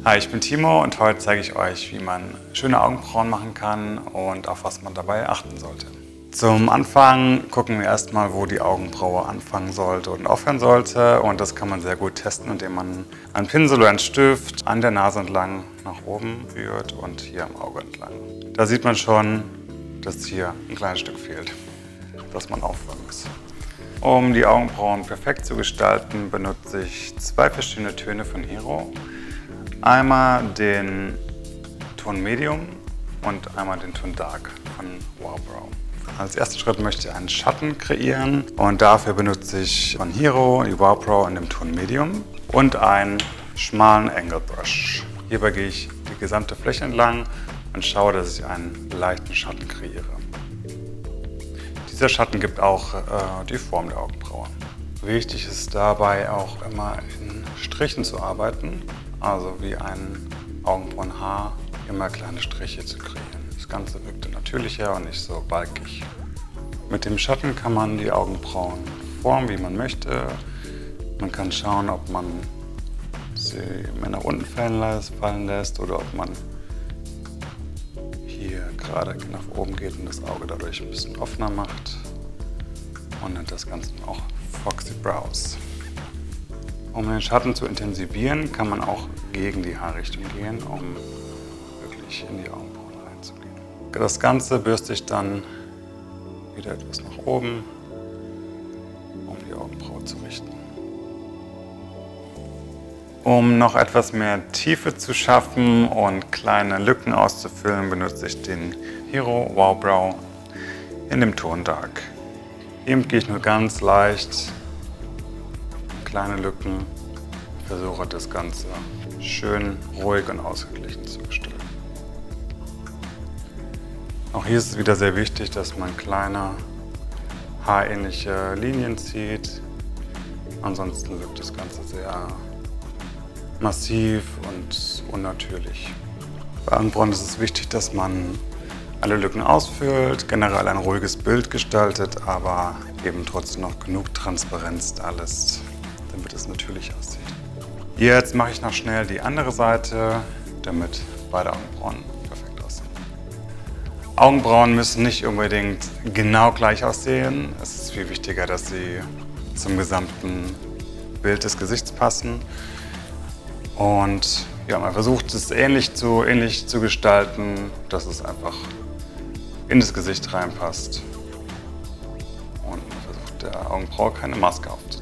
Hi, ich bin Timo und heute zeige ich euch, wie man schöne Augenbrauen machen kann und auf was man dabei achten sollte. Zum Anfang gucken wir erstmal, wo die Augenbraue anfangen sollte und aufhören sollte, und das kann man sehr gut testen, indem man einen Pinsel oder einen Stift an der Nase entlang nach oben führt und hier am Auge entlang. Da sieht man schon, dass hier ein kleines Stück fehlt, das man auffangen muss. Um die Augenbrauen perfekt zu gestalten, benutze ich zwei verschiedene Töne von Hero. Einmal den Ton Medium und einmal den Ton Dark von Wowbrow. Als ersten Schritt möchte ich einen Schatten kreieren und dafür benutze ich von Hero die Wowbrow in dem Ton Medium und einen schmalen Angle Brush. Hierbei gehe ich die gesamte Fläche entlang und schaue, dass ich einen leichten Schatten kreiere. Dieser Schatten gibt auch die Form der Augenbraue. Wichtig ist dabei auch immer in Strichen zu arbeiten, also wie ein Augenbrauenhaar immer kleine Striche zu kreieren. Das Ganze wirkt natürlicher und nicht so balkig. Mit dem Schatten kann man die Augenbrauen formen, wie man möchte. Man kann schauen, ob man sie mehr nach unten fallen lässt oder ob man hier gerade nach oben geht und das Auge dadurch ein bisschen offener macht. Und nennt das Ganze auch Foxy Brows. Um den Schatten zu intensivieren, kann man auch gegen die Haarrichtung gehen, um wirklich in die Augenbrauen reinzugehen. Das Ganze bürste ich dann wieder etwas nach oben, um die Augenbraue zu richten. Um noch etwas mehr Tiefe zu schaffen und kleine Lücken auszufüllen, benutze ich den Hero Wowbrow in dem Ton Dark. Hier gehe ich nur ganz leicht kleine Lücken, versuche das Ganze schön ruhig und ausgeglichen zu gestalten. Auch hier ist es wieder sehr wichtig, dass man kleine haarähnliche Linien zieht. Ansonsten wirkt das Ganze sehr massiv und unnatürlich. Bei Augenbrauen ist es wichtig, dass man alle Lücken ausfüllt, generell ein ruhiges Bild gestaltet, aber eben trotzdem noch genug Transparenz da lässt, damit es natürlich aussieht. Jetzt mache ich noch schnell die andere Seite, damit beide Augenbrauen perfekt aussehen. Augenbrauen müssen nicht unbedingt genau gleich aussehen. Es ist viel wichtiger, dass sie zum gesamten Bild des Gesichts passen. Und ja, man versucht es ähnlich zu gestalten, dass es einfach in das Gesicht reinpasst. Und man versucht der Augenbraue keine Maske aufzusetzen.